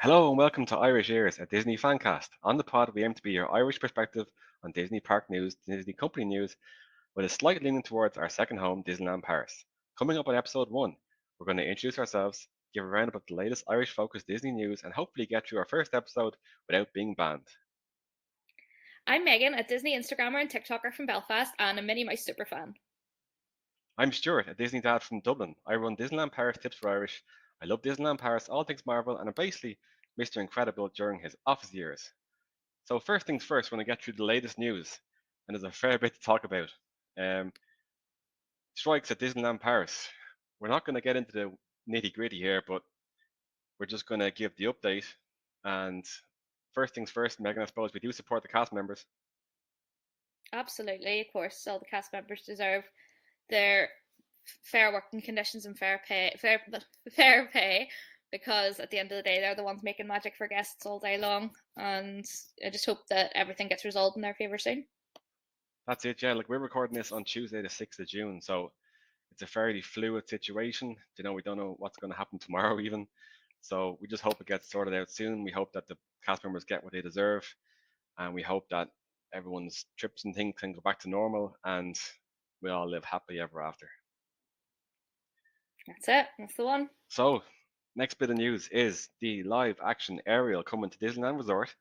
Hello and welcome to Irish Ears, a Disney fancast. On the pod, we aim to be your Irish perspective on Disney park news, Disney company news, with a slight leaning towards our second home, Disneyland Paris. Coming up on episode 1, we're going to introduce ourselves, give a roundup of the latest Irish focused Disney news, and hopefully get through our first episode without being banned. I'm Megan, a Disney Instagrammer and TikToker from Belfast, and a Minnie Mouse superfan. I'm Stuart, a Disney dad from Dublin. I run Disneyland Paris Tips for Irish. I love Disneyland Paris, all things Marvel, and I'm basically Mr. Incredible during his office years. So first things first, when I get through the latest news, and there's a fair bit to talk about. Um, Strikes at Disneyland Paris. We're not going to get into the nitty gritty here, but we're just going to give the update. And first things first, Megan, I suppose we do support the cast members. Absolutely, of course, all the cast members deserve their fair working conditions and fair pay, because at the end of the day, they're the ones making magic for guests all day long. And I just hope that everything gets resolved in their favour soon. That's it, yeah. Like we're recording this on Tuesday, the 6th of June, so it's a fairly fluid situation. We don't know what's going to happen tomorrow, even. So we just hope it gets sorted out soon. We hope that the cast members get what they deserve, and we hope that everyone's trips and things can go back to normal, and we all live happily ever after. That's it. That's the one. So, next bit of news is the live action Ariel coming to Disneyland Resort,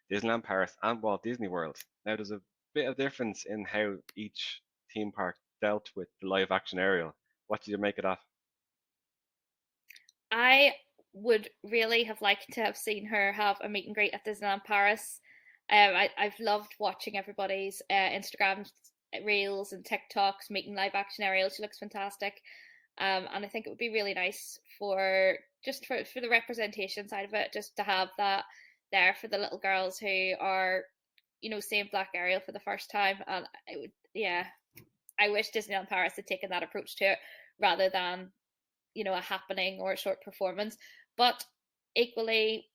Disneyland Paris, and Walt Disney World. Now, there's a bit of difference in how each theme park dealt with the live action Ariel. What did you make of that? I would really have liked to have seen her have a meet and greet at Disneyland Paris. I've loved watching everybody's Instagram reels and TikToks making live action Ariel. She looks fantastic. And I think it would be really nice for the representation side of it, just to have that there for the little girls who are, seeing Black Ariel for the first time. And it would, yeah, I wish Disneyland Paris had taken that approach to it rather than, a happening or a short performance. But equally,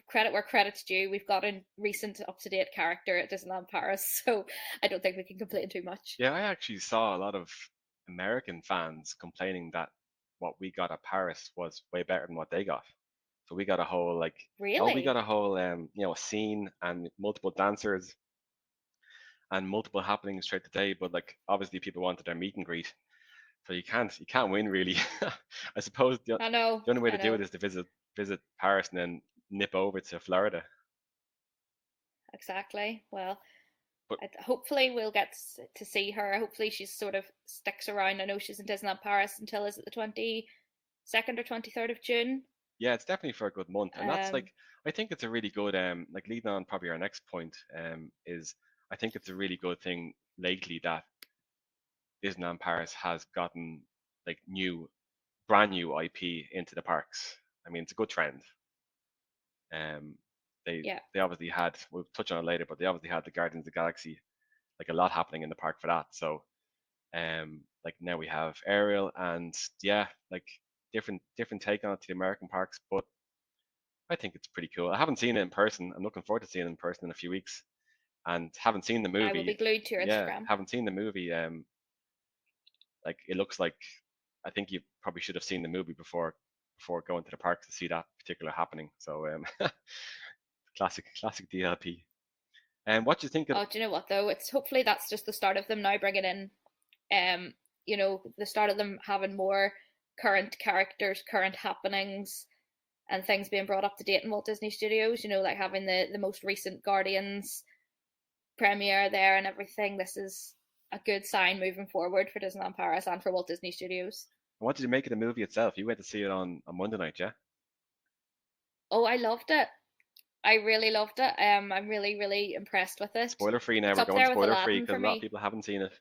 credit where credit's due, we've got a recent up to date character at Disneyland Paris, so I don't think we can complain too much. Yeah, I actually saw a lot of American fans complaining that what we got at Paris was way better than what they got. So we got a whole we got Really? a whole scene and multiple dancers and multiple happenings throughout the day. But like obviously people wanted their meet and greet, so you can't win really. I suppose I know, the only way I to do it know. is to visit Paris and then nip over to Florida. Exactly. Well, But hopefully we'll get to see her. Hopefully she sort of sticks around. I know she's in Disneyland Paris until, is it the 22nd or 23rd of June? yeah, it's definitely for a good month, and that's Um, I think it's a really good like leading on probably our next point is I think it's a really good thing lately that Disneyland Paris has gotten like brand new IP into the parks. I mean, it's a good trend. Um, yeah. they obviously had, we'll touch on it later, but they obviously had the Guardians of the Galaxy, like a lot happening in the park for that. So like now we have Ariel, and yeah, like different take on it to the American parks, but I think it's pretty cool. I haven't seen it in person. I'm looking forward to seeing it in person in a few weeks, and haven't seen the I will be movie. glued to your Yeah, Instagram. haven't seen the movie. Like it looks like I think you probably should have seen the movie before going to the park to see that particular happening. So classic DLP. And what do you think of? Oh, do you know what though? It's hopefully that's just the start of them now bringing in, the start of them having more current characters, current happenings, and things being brought up to date in Walt Disney Studios. Like having the most recent Guardians premiere there and everything. This is a good sign moving forward for Disneyland Paris and for Walt Disney Studios. What did you make of the movie itself? You went to see it on Monday night, yeah? Oh, I loved it. I really loved it. I'm really, really impressed with it. Spoiler free now. It's We're up going there with spoiler free Aladdin because for a lot of me. people haven't seen it.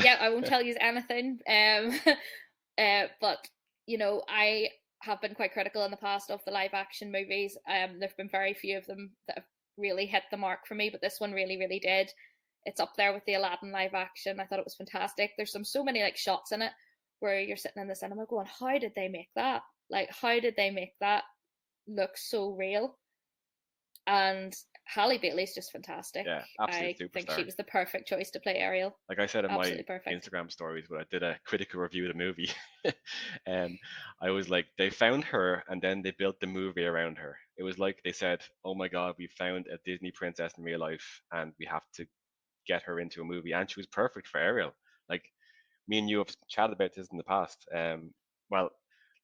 Yeah, I won't tell you anything. But I have been quite critical in the past of the live action movies. There've been very few of them that have really hit the mark for me, but this one really, really did. It's up there with the Aladdin live action. I thought it was fantastic. There's so many like shots in it where you're sitting in the cinema going, "How did they make that? Like, how did they make that look so real?" And Halle Bailey's just fantastic. Yeah, absolute I think she superstar. was the perfect choice to play Ariel. Like I said in my Absolutely perfect. Instagram stories when I did a critical review of the movie, um, I was like, they found her and then they built the movie around her. It was like they said, "Oh my God, we found a Disney princess in real life, and we have to get her into a movie." And she was perfect for Ariel. Like me and you have chatted about this in the past. Well,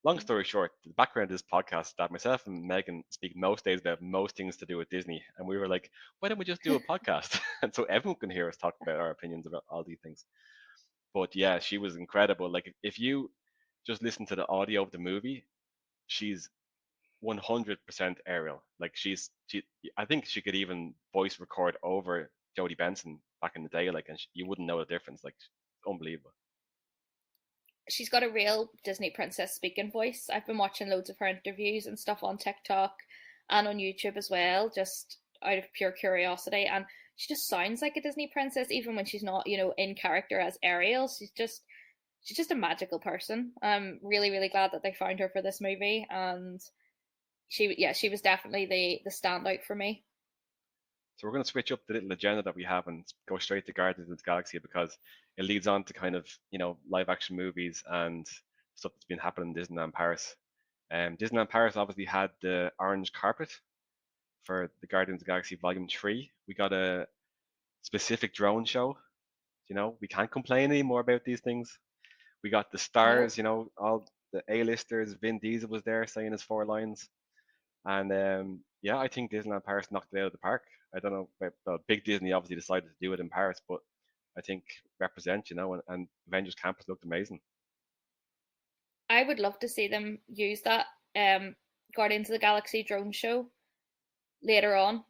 long story short, the background of this podcast is that myself and Megan speak most days about most things to do with Disney, and we were like, why don't we just do a podcast? And so everyone can hear us talk about our opinions about all these things. But yeah, she was incredible. Like if you just listen to the audio of the movie, she's 100% Ariel. Like she, I think she could even voice record over Jodie Benson back in the day. Like, and you wouldn't know the difference. Like, unbelievable. She's got a real Disney princess speaking voice. I've been watching loads of her interviews and stuff on TikTok and on YouTube as well, just out of pure curiosity. And she just sounds like a Disney princess, even when she's not, in character as Ariel. She's just a magical person. I'm really, really glad that they found her for this movie, and she was definitely the standout for me. So we're going to switch up the little agenda that we have and go straight to Guardians of the Galaxy because it leads on to kind of live action movies and stuff that's been happening in Disneyland Paris. Disneyland Paris obviously had the orange carpet for the Guardians of the Galaxy Volume 3. We got a specific drone show. We can't complain anymore about these things. We got the No, stars, all the A-listers. Vin Diesel was there saying his four lines. And yeah, I think Disneyland Paris knocked it out of the park. I don't know, well, Big Disney obviously decided to do it in Paris, but I think represent, and Avengers Campus looked amazing. I would love to see them use that um, Guardians of the Galaxy drone show later on.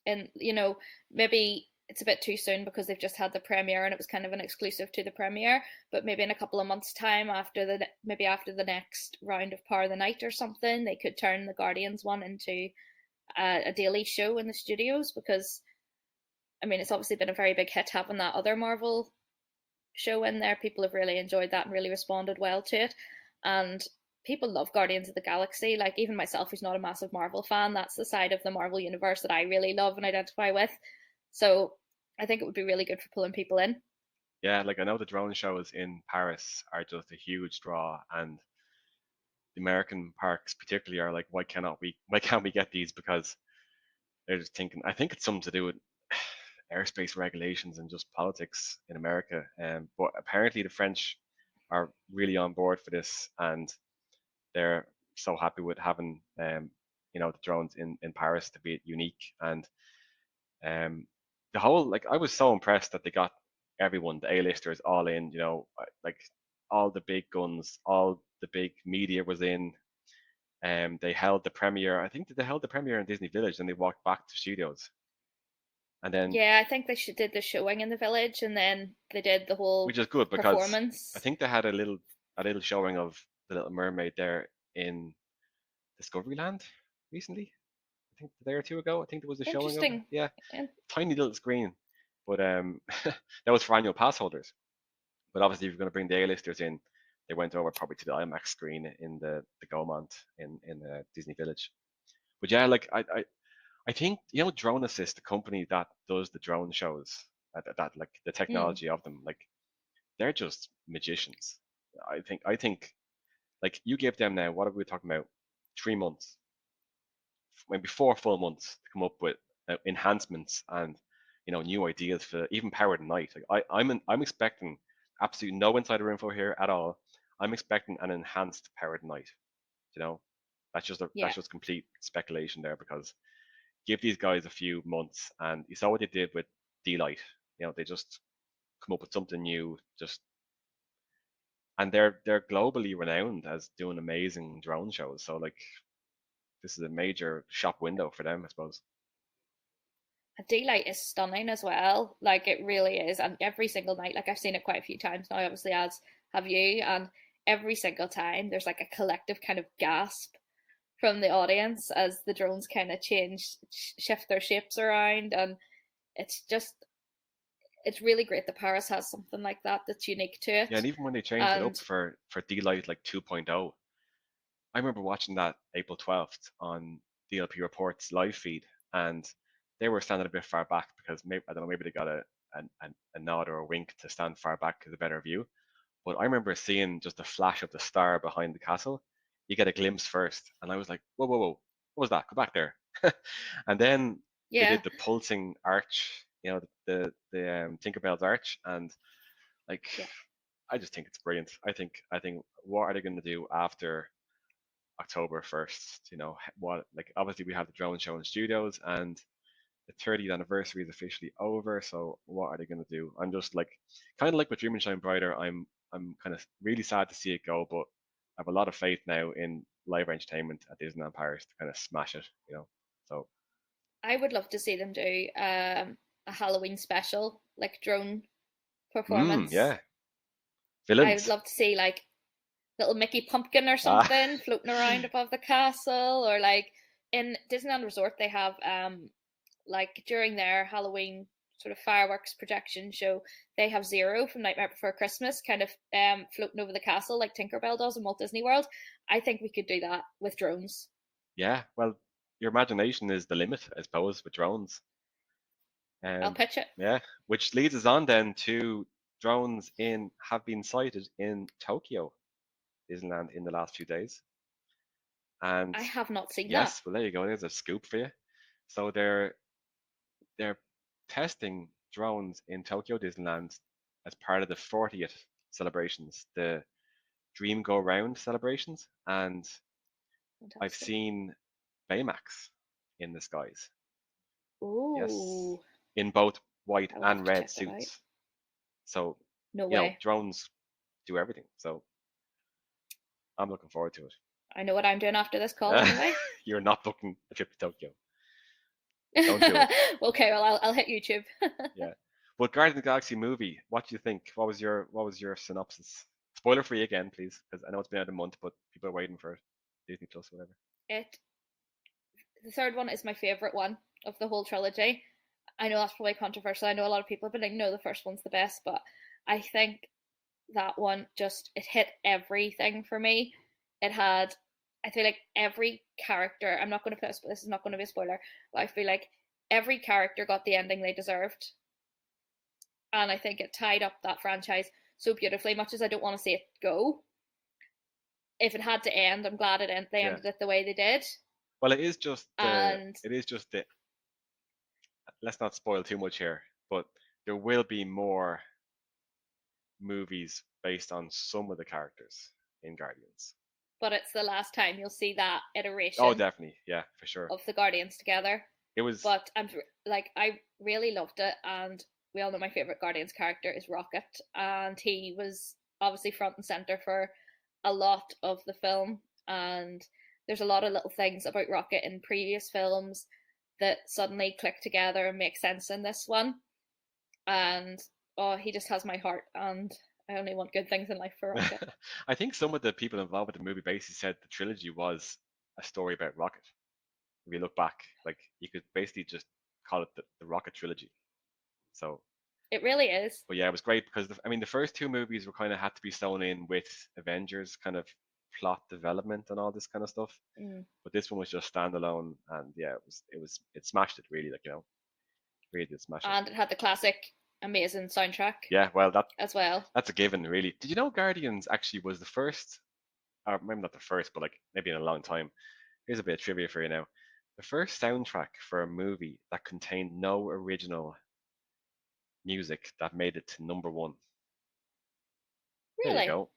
And maybe it's a bit too soon because they've just had the premiere and it was kind of an exclusive to the premiere, but maybe in a couple of months time, after the next round of Power of the Night or something, they could turn the Guardians one into a daily show in the studios, because I mean, it's obviously been a very big hit having that other Marvel show in there. People have really enjoyed that and really responded well to it, and people love Guardians of the Galaxy. Like, even myself, who's not a massive Marvel fan, that's the side of the Marvel universe that I really love and identify with. So I think it would be really good for pulling people in. Yeah, like I know the drone shows in Paris are just a huge draw, and the American parks particularly are like, why can't we get these? Because they're just thinking. I think it's something to do with airspace regulations and just politics in America. But apparently the French are really on board for this, and they're so happy with having the drones in Paris to be unique. And um, the whole, like, I was so impressed that they got everyone, the A-listers, all in. Like all the big guns, all the big media was in. They held the premiere. I think that they held the premiere in Disney Village, and they walked back to studios. And then, Yeah, I think did the showing in the village, and then they did the which whole is good because I performance. think they had a little showing of the Little Mermaid there in Discoveryland recently. I think a day or two ago. I think there was a showing of it. Interesting. Yeah, Yeah. tiny little screen, but that was for annual pass holders. But obviously, if you're going to bring the A-listers in, they went over probably to the IMAX screen in the Gaumont in Disney Village. But yeah, like I think Drone Assist, the company that does the drone shows, that like the Mm. technology of them, like they're just magicians. I think like you give them now, what are we talking about? 3 months, maybe 4 full months to come up with enhancements and new ideas for even Power Night. Like I'm expecting absolutely no insider info here at all. I'm expecting an enhanced Powered Night. You know, that's Yeah. just complete speculation there because give these guys a few months and you saw what they did with D-Light. They just come up with something new, just and they're globally renowned as doing amazing drone shows. So like this is a major shop window for them, I suppose. A daylight is stunning as well. Like, it really is. And every single night, like, I've seen it quite a few times now, obviously, as have you. And every single time, there's like a collective kind of gasp from the audience as the drones kind of shift their shapes around. And it's just, it's really great that Paris has something like that that's unique to Yeah, it. and even when they changed it up And for D-Light like 2.0, I remember watching that April 12th on DLP Reports live feed, and they were standing a bit far back because maybe I don't know, maybe they got a nod or a wink to stand far back because a better view. But I remember seeing just a flash of the star behind the castle. You get a glimpse first, and I was like, whoa, whoa, whoa, what was that? Go back there. And then they Yeah, did the pulsing arch, the Tinkerbell's arch, and like yeah. I just think it's brilliant. I think what are they going to do after October 1st? What, like, obviously we have the drone show in studios, and the 30th anniversary is officially over. So what are they going to do? I'm just like, kind of like with Dream and Shine Brighter. I'm kind of really sad to see it go, but I have a lot of faith now in live entertainment at Disneyland Paris to kind of smash it. So, I would love to see them do a Halloween special, like drone performance. yeah, I would villains. love to see like little Mickey Pumpkin or Ah, something floating around above the castle, or like in Disneyland Resort they have like during their Halloween sort of fireworks projection show, they have Zero from Nightmare Before Christmas kind of floating over the castle like Tinkerbell does in Walt Disney World. I think we could do that with drones. yeah. Well, your imagination is the limit, I suppose, with drones. I'll Um, pitch it. yeah, which leads us on then to drones in have been sighted in Tokyo Disneyland in the last few days. And I have not seen that. yes, well there you go. There's a scoop for you. So they're testing drones in Tokyo Disneyland as part of the 40th celebrations, the Dream Go Round celebrations, and I've Fantastic. seen Baymax in the skies. Yes, Ooh, in both white I will have and to red check that out. suits. So, No way. drones do everything. So I'm looking forward to I know what I'm doing after this call it. anyway. You're not booking a trip to Tokyo. Don't do it. Okay, well I'll hit YouTube. Yeah. But Guardians of the Galaxy movie, what do you think? What was your synopsis? Spoiler free again, please, because I know it's been out a month, but people are waiting for it. Disney Plus, whatever. It The third one is my favorite one of the whole trilogy. I know that's probably controversial. I know a lot of people have been like, no, the first one's the best, but I think that one just it hit everything for me. It had, I feel like every character. I'm not going to put this is not going to be a spoiler, but I feel like every character got the ending they deserved, and I think it tied up that franchise so beautifully. Much as I don't want to see it go, if it had to end, I'm glad they Yeah. ended it the way they did. Well, it is just the. And It is just the. Let's not spoil too much here, but there will be more movies based on some of the characters in Guardians. but it's the last time you'll see that Oh, iteration definitely. Yeah, for sure. of the Guardians together. It was. But I really loved it, and we all know my favorite Guardians character is Rocket, and he was obviously front and center for a lot of the film. And there's a lot of little things about Rocket in previous films that suddenly click together and make sense in this one. And oh, he just has my heart, and I only want good things in life for Rocket. I think some of the people involved with the movie basically said the trilogy was a story about Rocket. If you look back, like you could basically just call it the Rocket trilogy. So, It really is. but yeah, it was great because the first two movies were kind of had to be sewn in with Avengers kind of plot development and all this kind of stuff. Mm. But this one was just standalone, and yeah, it smashed it really, really did smash it. And it had the classic amazing soundtrack Yeah, well, as well. that's a given, really. Did you know Guardians actually was the first, or maybe not the first, but like maybe in a long time. Here's a bit of trivia for you now. The first soundtrack for a movie that contained no original music that made it to number one. There you Really? go.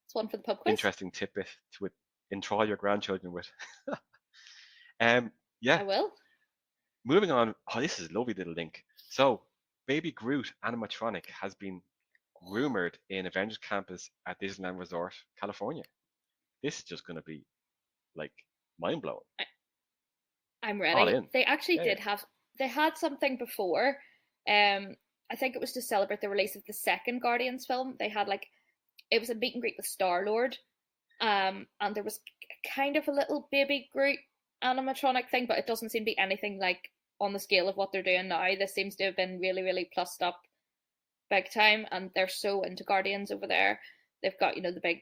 It's one for the pub quiz. Interesting tidbit to enthrall your grandchildren with. um, yeah. I will. Moving on. Oh, this is a lovely little link. So, Baby Groot animatronic has been rumored in Avengers Campus at Disneyland Resort, California. This is just going to be like mind blowing. I'm All ready. in. They actually Yeah, yeah. did have they had something before. I think it was to celebrate the release of the second Guardians film. They had like it was a meet and greet with Star Lord. And there was kind of a little baby Groot animatronic thing, but it doesn't seem to be anything like on the scale of what they're doing now. This seems to have been really, really plussed up big time, and they're so into Guardians over there. They've got the big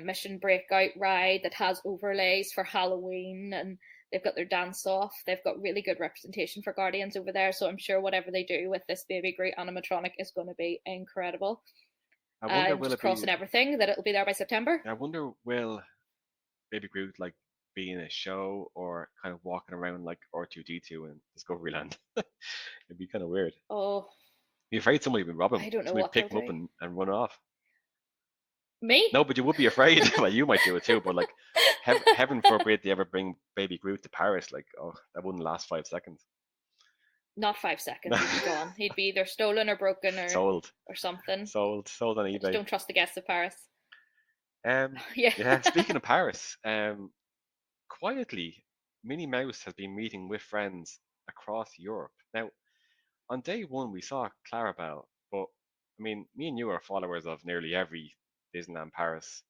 Mission Breakout ride that has overlays for Halloween, and They've got their dance off. They've got really good representation for Guardians over there. So I'm sure whatever they do with this Baby Groot animatronic is going to be incredible. I wonder I'm will just it be? crossing everything that it'll be there by September. I wonder will Baby Groot like be in a show or kind of walking around like R2D2 in Discoveryland? It'd be kind of weird. Oh, Be afraid somebody would rob him. I don't know Somebody what they'll pick him up do. and run off. Me? No, but you would be afraid. Well, you might do it too. But like, heaven forbid they ever bring Baby Groot to Paris. Like, oh, that wouldn't last 5 seconds. Not 5 seconds. He'd be gone. He'd be either stolen or broken Sold, or something. sold on I just eBay. don't trust the guests of Paris. Um, Yeah. yeah. Speaking of Paris, quietly, Minnie Mouse has been meeting with friends across Europe. Now, on day one, we saw Clarabelle, but I mean, me and you are followers of nearly every Disneyland Paris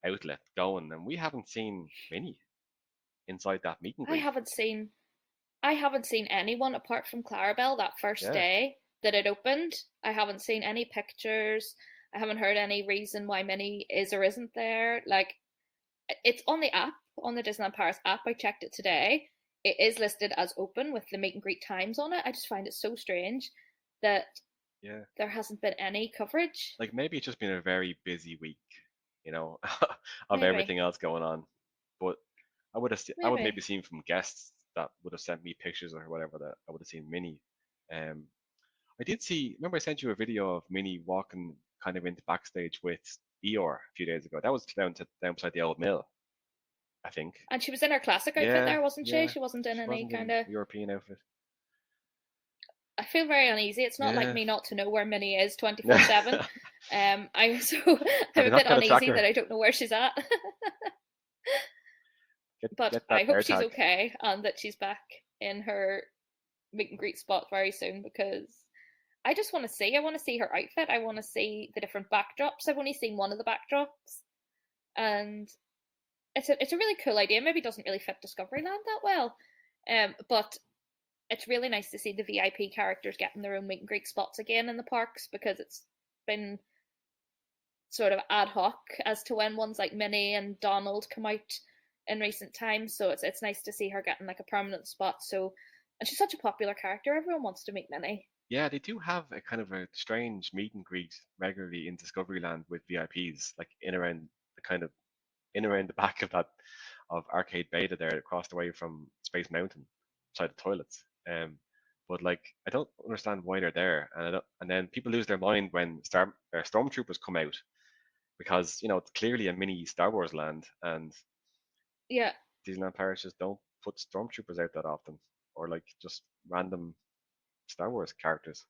outlet going, and we haven't seen Minnie inside that meet and I greet. haven't seen I haven't seen anyone apart from Clarabelle that first Yeah, day that it opened. I haven't seen any pictures. I haven't heard any reason why Minnie is or isn't there. Like, it's on the app, on the Disneyland Paris app. I checked it today. It is listed as open with the meet and greet times on it. I just find it so strange that yeah. there hasn't been any coverage. Like maybe it's just been a very busy week, you know, of Maybe, everything else going on. But I would maybe maybe. seen from guests that would have sent me pictures or whatever that I would have seen Minnie. Um, I did see. Remember, I sent you a video of Minnie walking kind of into backstage with Eeyore a few days ago. That was down beside the old mill, I think. And she was in her classic outfit Yeah, there, wasn't she? yeah. She wasn't in She any wasn't kind in of. European outfit. I feel very uneasy. It's not like Yeah. me not to know where Minnie is 24/7. I so I'm Have you a not bit got a uneasy tracker? that I don't know where she's at. But Get I that hope she's AirTag. okay and that she's back in her meet and greet spot very soon because I just want to see. I want to see her outfit. I want to see the different backdrops. I've only seen one of the backdrops, and it's a really cool idea. Maybe it doesn't really fit Discoveryland that well, but it's really nice to see the VIP characters getting their own meet and greet spots again in the parks because it's been sort of ad hoc as to when ones like Minnie and Donald come out in recent times. So it's nice to see her getting like a permanent spot. So, and she's such a popular character. Everyone wants to meet Minnie. Yeah, they do have a kind of a strange meet and greet regularly in Discoveryland with VIPs, like in around the kind of in around the back of that of Arcade Beta there, across the way from Space Mountain, beside the toilets. But like I don't understand why they're there, and and then people lose their mind when stormtroopers come out because it's clearly a mini Star Wars land, and Yeah, Disneyland Paris just don't put stormtroopers out that often, or like just random Star Wars characters.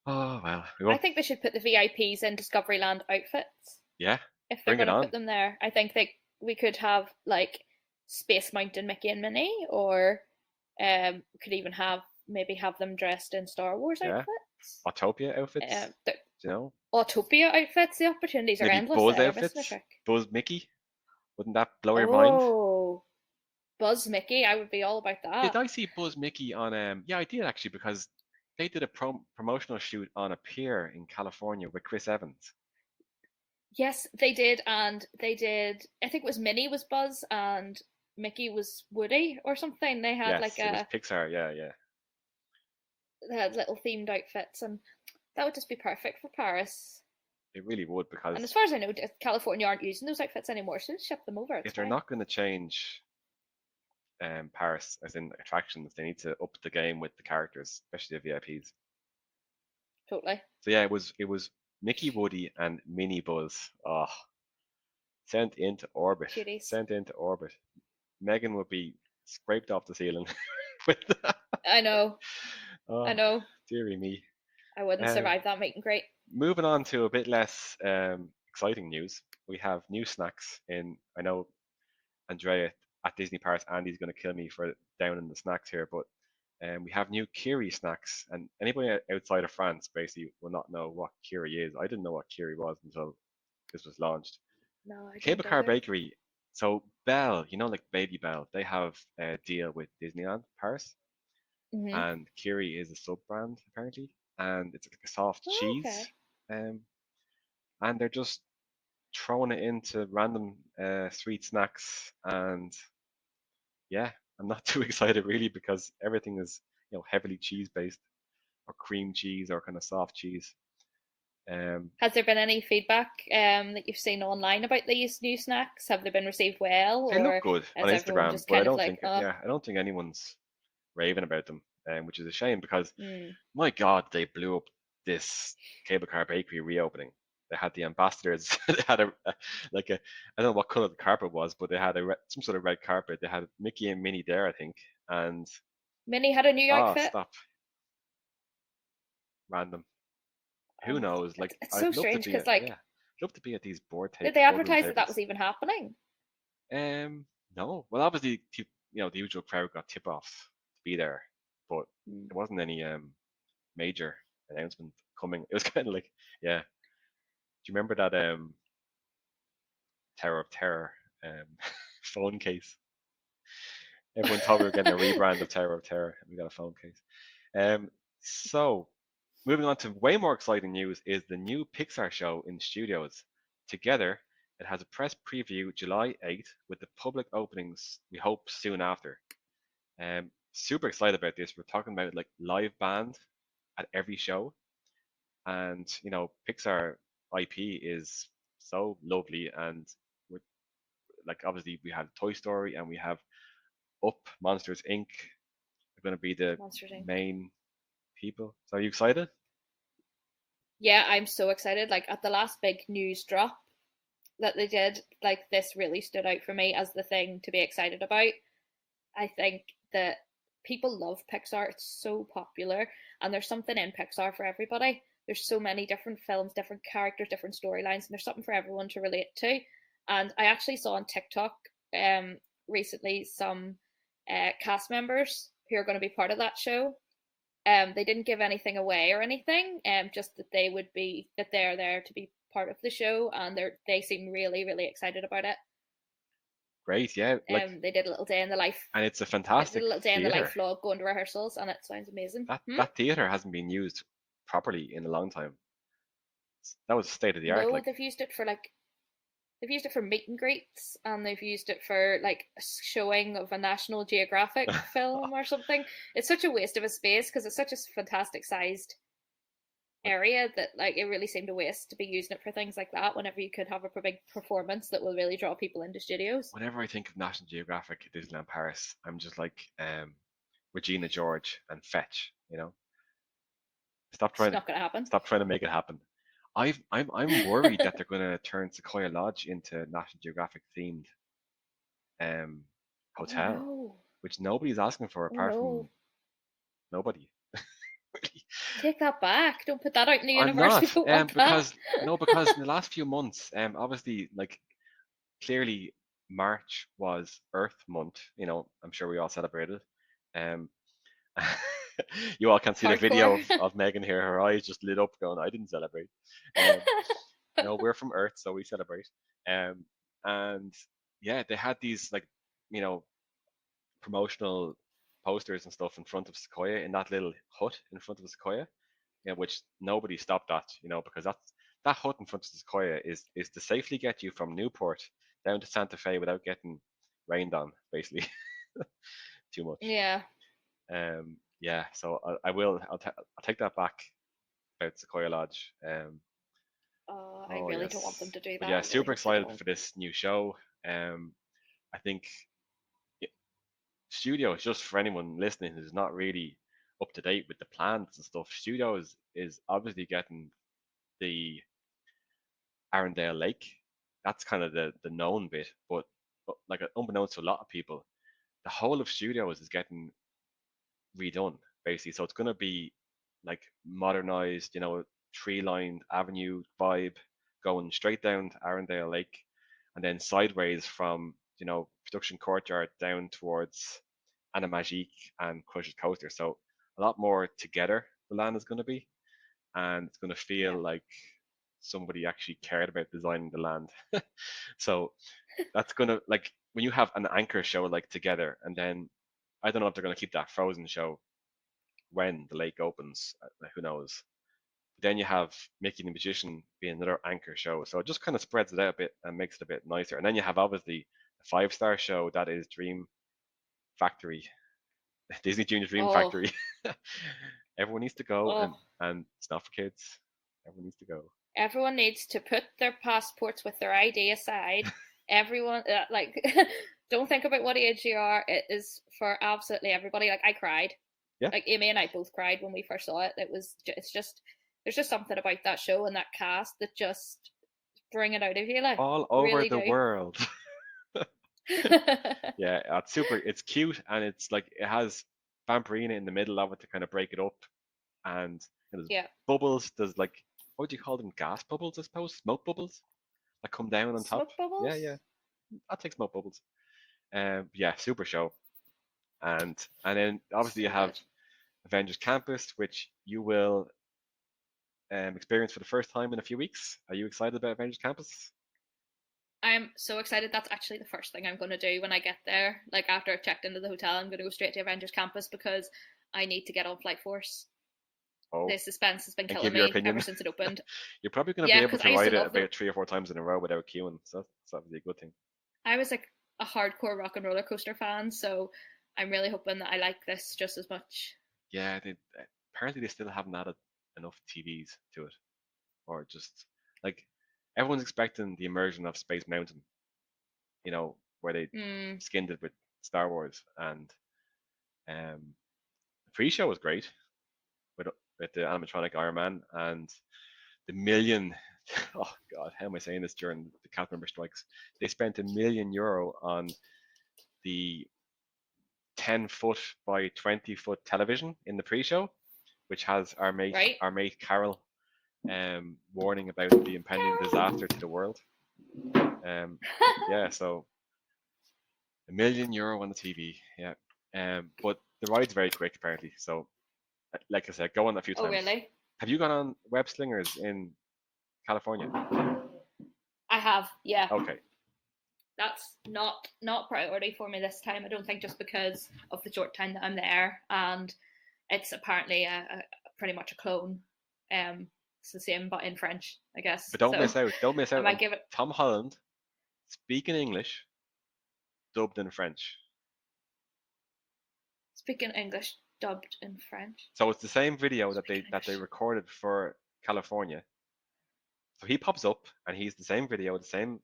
Oh well, we I won't. think they should put the VIPs in Discoveryland outfits Yeah, if they're bring it going to on. put them there. I think we could have like Space Mountain Mickey and Minnie, or we could even have them dressed in Star Wars Yeah, outfits. Autopia outfits. Um, You know, Autopia outfits. The opportunities are maybe endless Buzz there. Missing a outfits. trick. Buzz Mickey. Wouldn't that blow your mind? Oh, Buzz Mickey. I would be all about Did that. I see Buzz Mickey on? Yeah, I did actually because they did a promotional shoot on a pier in California with Chris Evans. Yes, they did, and they did. I think it was Minnie was Buzz and Mickey was Woody or something. They had like Yes, it was Pixar. Yeah, yeah. they had little themed outfits, and that would just be perfect for Paris. It really would And as because far as I know, California aren't using those outfits anymore, so just ship them over. It's if they're fine. not going to change Paris as in attractions, they need to up the game with the characters, especially the VIPs. Totally. So yeah, it was Mickey, Woody, and Minnie Buzz. Oh, sent into orbit. Cuties. Sent into orbit. Megan would be scraped off the ceiling with that. I know. I Oh, know. dearie me. I wouldn't Um, survive that meet and greet. moving on to a bit less exciting news. We have new snacks in. I know Andrea at Disney Paris. Andy's going to kill me for down in the snacks here, but we have new Kiri snacks, and anybody outside of France basically will not know what Kiri is. I didn't know what Kiri was until this was launched. No, I Cable didn't Car either. Bakery. So Bell, like Baby Bell, they have a deal with Disneyland Paris, Mm-hmm. and Kiri is a sub brand apparently, and it's like a soft Oh, cheese, okay. um, and they're just throwing it into random sweet snacks, and yeah, I'm not too excited really because everything is heavily cheese based or cream cheese or kind of soft cheese. Um, Has there been any feedback that you've seen online about these new snacks? Have they been received well, they look or good on is everyone Instagram, just but I kind of don't like, think oh, I don't think anyone's raving about them, which is a shame because mm, my God, they blew up this cable car bakery reopening. They had the ambassadors. They had like a I don't know what color the carpet was, but they had some sort of red carpet. They had Mickey and Minnie there, I think, and Minnie had a new outfit? stop, random. Who Oh, knows? Like it's I'd so love to strange be because at like, yeah, love to be at these did they boardroom advertise that that tables. was even happening? No. Well, obviously, the usual crowd got tip offs to be there, but Mm. there wasn't any major announcement coming. It was kind of like, yeah. Do you remember that Tower of Terror um phone case? Everyone thought we were getting a rebrand of Tower of Terror, and we got a phone case. So moving on to way more exciting news is the new Pixar show in studios. Together, it has a press preview July 8th with the public openings we hope soon after. Super excited about this. We're talking about like live band at every show, and Pixar IP is so lovely, and we're like obviously we have Toy Story and we have Up, Monsters Inc. are going to be the Monsters Inc. main people. So are you excited? Yeah, I'm so excited. Like at the last big news drop that they did, like this really stood out for me as the thing to be excited about. I think that people love Pixar. It's so popular, and there's something in Pixar for everybody. There's so many different films, different characters, different storylines, and there's something for everyone to relate to. And I actually saw on TikTok um, recently some cast members who are going to be part of that show. They didn't give anything away or anything. Just that they're there to be part of the show, and they seem really really excited about it. Great, yeah. Like, They did a little day in the life and it's a did a fantastic little day in the theater. life vlog going to rehearsals, and it sounds amazing. That Hmm? that theater hasn't been used properly in a long time. That was state of the art. No, Like, they've used it for meet and greets, and they've used it for like a showing of a National Geographic film or something. It's such a waste of a space because it's such a fantastic sized area that like it really seemed a waste to be using it for things like that whenever you could have a big performance that will really draw people into studios. whenever I think of National Geographic at Disneyland Paris, I'm just like Regina George and Fetch. Stop It's trying to not going to happen. stop trying to make it happen. I'm worried that they're going to turn Sequoia Lodge into National Geographic themed um Oh hotel, no. which nobody's asking for Oh apart from no. nobody. Really. Take that back. Don't put that out in the I'm universe. We not, don't want that. because in the last few months, obviously, like clearly March was Earth Month. I'm sure we all celebrated. Um, you all can't see the video Hardcore. of Megan here. Her eyes just lit up, going, "I didn't celebrate." Um, no, we're from Earth, so we celebrate. Um, and yeah, they had these like, you know, promotional posters and stuff in front of Sequoia in that little hut in front of Sequoia, which nobody stopped at, because that hut in front of Sequoia is to safely get you from Newport down to Santa Fe without getting rained on, basically. Too much. Yeah. Yeah, so I will. I'll take that back about Sequoia Lodge. I Oh really don't want yes, them to do but that. yeah, I really super hope they excited don't. for this new show. I think studios, just for anyone listening who's not really up to date with the plans and stuff, studios is obviously getting the Arundel Lake. That's kind of the known bit, but like unbeknownst to a lot of people, the whole of studios is getting redone basically. So it's going to be like modernized, tree lined avenue vibe going straight down to Arundel Lake, and then sideways from production courtyard down towards Animagique and Crush's Coaster. So a lot more together the land is going to be, and it's going to Yeah. feel like somebody actually cared about designing the land. So that's going to, like, when you have an anchor show like together, and then I don't know if they're going to keep that Frozen show when the lake opens. Who knows? Then you have Mickey the Magician being another anchor show. So it just kind of spreads it out a bit and makes it a bit nicer. And then you have obviously a 5-star show that is Dream Factory, Disney Junior Dream Oh, Factory. Everyone needs to go, oh, and it's not for kids. Everyone needs to go. everyone needs to put their passports with their ID aside. Everyone, like, don't think about what age you are. It is for absolutely everybody. Like, I cried. Yeah, Like, Amy and I both cried when we first saw it. It's just, there's just something about that show and that cast that just bring it out of you. Like, all over really the do. world. Yeah, it's super. It's cute, and it's like it has Vampirina in the middle of it to kind of break it up, and there's Yeah. bubbles. There's like, what do you call them? Gas bubbles, I suppose. Smoke bubbles that come down on top. Smoke Yeah, yeah. bubbles? I'll take smoke bubbles. Yeah, super show. And then obviously you So have good. Avengers Campus, which you will experience for the first time in a few weeks. Are you excited about Avengers Campus? I'm so excited. That's actually the first thing I'm going to do when I get there. Like, after I've checked into the hotel, I'm going to go straight to Avengers Campus because I need to get on Flight Force. Oh, The suspense has been and killing give your me ever opinion. since it opened. You're probably going to be Yeah, able because to I used to ride it love the. about 3 or 4 times in a row without queuing, so that's obviously a good thing. I was like a hardcore rock and roller coaster fan, so I'm really hoping that I like this just as much. Yeah, apparently they still haven't added enough TVs to it, or just like everyone's expecting the immersion of Space Mountain, where they Hmm. skinned it with Star Wars, and um, the pre-show was great with with the animatronic Iron Man and the million. Oh God, how am I saying this during the cast member strikes? They spent €1 million on the 10-foot by 20-foot television in the pre-show, which has Right? our mate Carol warning about the impending Carol! disaster to the world. Um, yeah, so €1 million on the TV. Yeah, but the ride's very quick apparently. So, like I said, go on a few Oh, times. really? Have you gone on web slingers in California? I have, yeah. Okay, That's not priority for me this time. I don't think, just because of the short time that I'm there, and it's apparently a pretty much a clone. It's the same but in French, I guess. but don't So miss out. Don't miss I out might on give it Tom Holland speaking English, dubbed in French. speaking English dubbed in French. So it's the same video Speaking that they English. recorded for California. So he pops up and he's the same video, the same.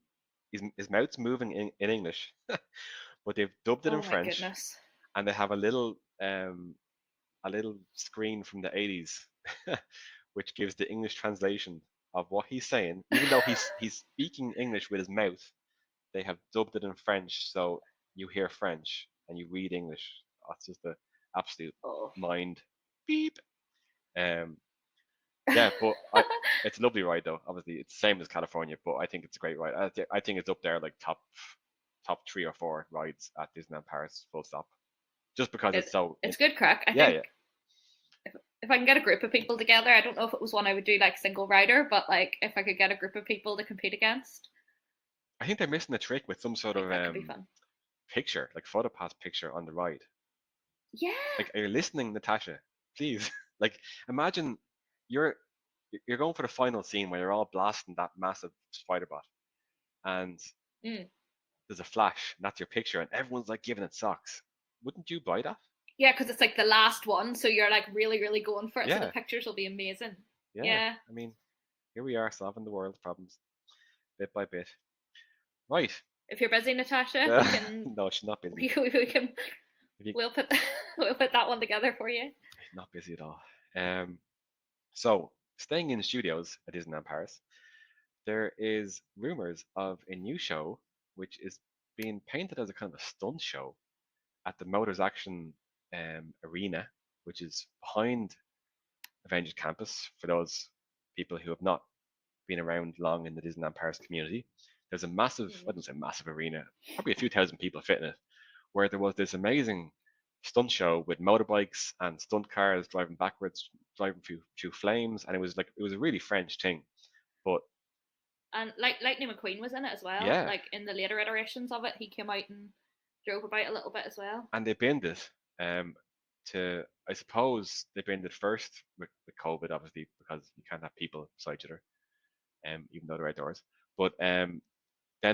His mouth's moving in English, but they've dubbed it in Oh my French, goodness. and they have a little screen from the 80s, which gives the English translation of what he's saying. Even though he's speaking English with his mouth, they have dubbed it in French, so you hear French and you read English. That's just the absolute Oh. mind beep. Um, yeah, but it's a lovely ride though. Obviously, it's the same as California, but I think it's a great ride. I think it's up there like top 3 or 4 rides at Disneyland Paris, full stop. Just because it, it's so it's good crack. I yeah, think yeah. if I can get a group of people together, I don't know if it was one I would do like single rider, but like if I could get a group of people to compete against, I think they're missing a trick with some I sort think of that could be fun. picture, like photo pass picture on the ride. Yeah. Like, are you listening, Natasha? Please, like, imagine you're you're going for the final scene where you're all blasting that massive spider bot, and Mm. there's a flash, and that's your picture, and everyone's like giving it socks. Wouldn't you buy that? Yeah, because it's like the last one, so you're like really, really going for it. So the Yeah, pictures will be amazing. yeah. Yeah. I mean, here we are solving the world's problems bit by bit. Right. If you're busy, Natasha, we can No, she's not busy. we can If you, we'll put we'll put that one together for you. not busy at all. So staying in studios at Disneyland Paris, there is rumors of a new show which is being painted as a kind of a stunt show at the Motors Action Arena, which is behind Avengers Campus. For those people who have not been around long in the Disneyland Paris community, there's a massive, I Mm. don't say massive arena, probably a few thousand people fit in it, where there was this amazing stunt show with motorbikes and stunt cars driving backwards, driving through flames, and it was a really French thing. But And like Lightning McQueen was in it as well. yeah, Like in the later iterations of it, he came out and drove about a little bit as well. and they binned it um, to, I suppose they binned it first with COVID, obviously, because you can't have people beside each other, even though they're outdoors. But then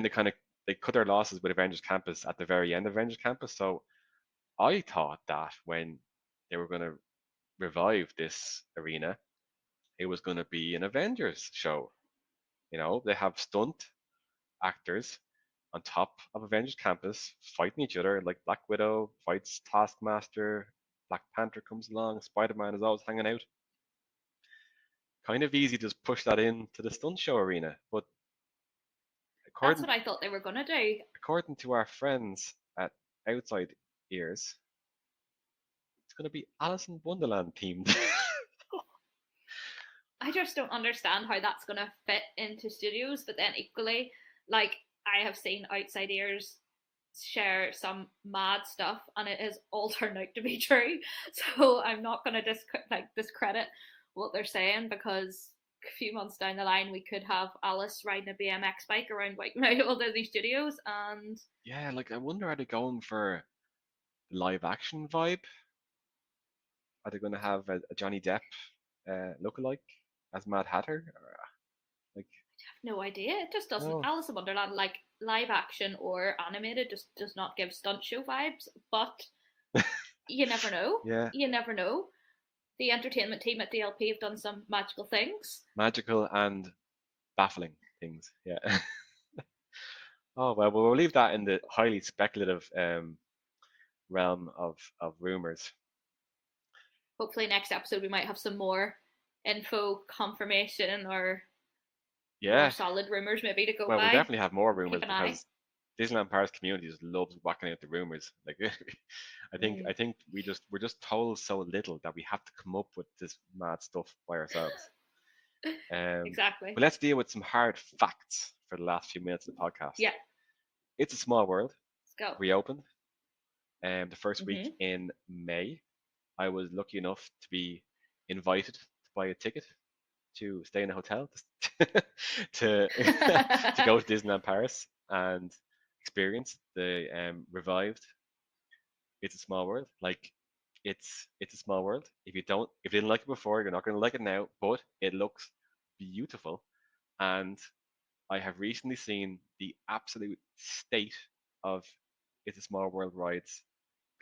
they cut their losses with Avengers Campus at the very end of Avengers Campus. So I thought that when they were going to revive this arena, it was going to be an Avengers show. They have stunt actors on top of Avengers Campus fighting each other, like Black Widow fights Taskmaster, Black Panther comes along, Spider Man is always hanging out. Kind of easy to just push that into the stunt show arena, but That's according what I thought they were gonna do. according to our friends at Outside Ears, it's going to be Alice in Wonderland themed. I just don't understand how that's gonna fit into studios. But then equally, like I have seen outside ears share some mad stuff, and it has all turned out to be true. So I'm not gonna discredit what they're saying, because a few months down the line we could have Alice riding a BMX bike around White Disney Studios, and Yeah, like I wonder, are they going for the live action vibe? Are they going to have a Johnny Depp lookalike as Mad Hatter? Or, like, no idea. It just doesn't. no. Alice in Wonderland, like live action or animated, just does not give stunt show vibes. But you never know. Yeah, You never know. The entertainment team at DLP have done some magical things. magical and baffling things. Yeah. Oh well, we'll leave that in the highly speculative realm of rumors. Hopefully, next episode we might have some more info, confirmation, or more Yeah. solid rumors maybe to go Well, we'll by. definitely have more Keep rumors an eye. because Disneyland Paris community just loves whacking out the rumors. Like, I think Mm, I think we're just told so little that we have to come up with this mad stuff by ourselves. But exactly. let's deal with some hard facts for the last few minutes of the podcast. Yeah, It's a Small World let's go. reopened the first week Mm-hmm. in May. I was lucky enough to be invited to buy a ticket to stay in a hotel to to go to Disneyland Paris and experience the revived It's a Small World. Like it's a small world. If you didn't like it before, you're not going to like it now. But it looks beautiful, and I have recently seen the absolute state of It's a Small World rides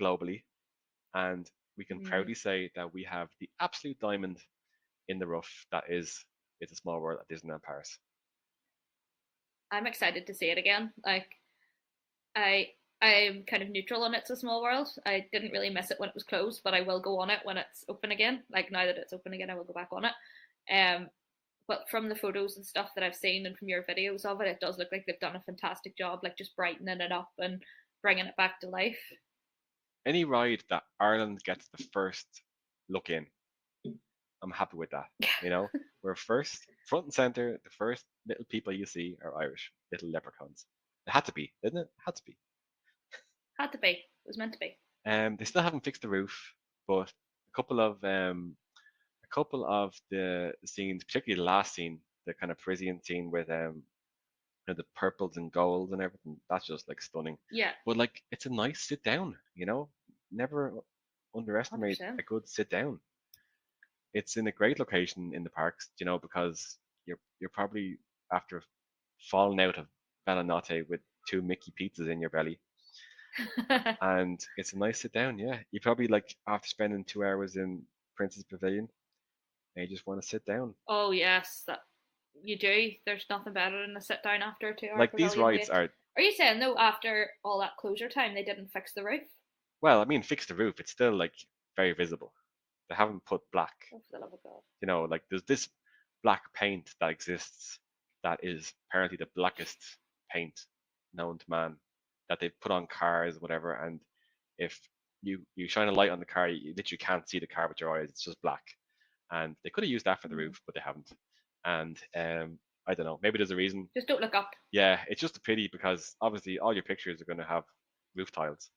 globally, and we can Mm. proudly say that we have the absolute diamond in the rough that is It's a Small World at Disneyland Paris. I'm excited to see it again. Like I I'm kind of neutral on It's a Small World. I didn't really miss it when it was closed, but I will go on it when it's open again. Like now that it's open again, I will go back on it. Um, but from the photos and stuff that I've seen and from your videos of it, it does look like they've done a fantastic job, like just brightening it up and bringing it back to life. Any ride that Ireland gets the first look in, I'm happy with that. We're first, front and center. The first little people you see are Irish, little leprechauns. It had to be, didn't it? It had to be. Had to be. It was meant to be. They still haven't fixed the roof, but a couple of the scenes, particularly the last scene, the kind of Parisian scene with the purples and golds and everything, that's just like stunning. Yeah, But like, it's a nice sit down. Never one hundred underestimate a percent. good sit down. It's in a great location in the parks, because you're probably after falling out of Bellinotte with two Mickey pizzas in your belly, and it's a nice sit down. Yeah, you probably like after spending 2 hours in Princess Pavilion, and you just want to sit down. Oh yes, that you do. There's nothing better than a sit down after a 2 hour Like these pavilion rides wait. are Are you saying though after all that closure time they didn't fix the roof? well, I mean, fix the roof. It's still like very visible. They haven't put black. Oh, for the love of God. Like there's this black paint that exists that is apparently the blackest paint known to man that they put on cars, whatever. And if you shine a light on the car, you literally can't see the car with your eyes. It's just black. And they could have used that for the Mm. roof, but they haven't. And I don't know. Maybe there's a reason. Just don't look up. Yeah, it's just a pity because obviously all your pictures are going to have roof tiles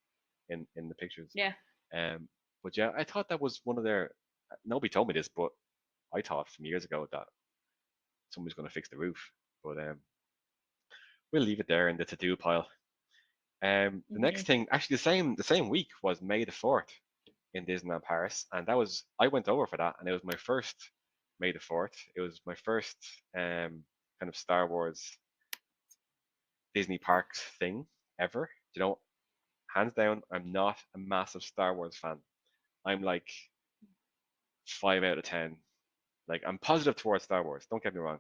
in the pictures. Yeah. Um, but yeah, I thought that was one of their. Nobody told me this, but I thought some years ago that somebody's going to fix the roof. But we'll leave it there in the to-do pile. The next Mm-hmm. thing, actually, the same week was May the 4th in Disneyland Paris, and I went over for that, and it was my first May the 4th. It was my first kind of Star Wars Disney parks thing ever. hands down, I'm not a massive Star Wars fan. I'm like 5 out of 10. Like I'm positive towards Star Wars. Don't get me wrong.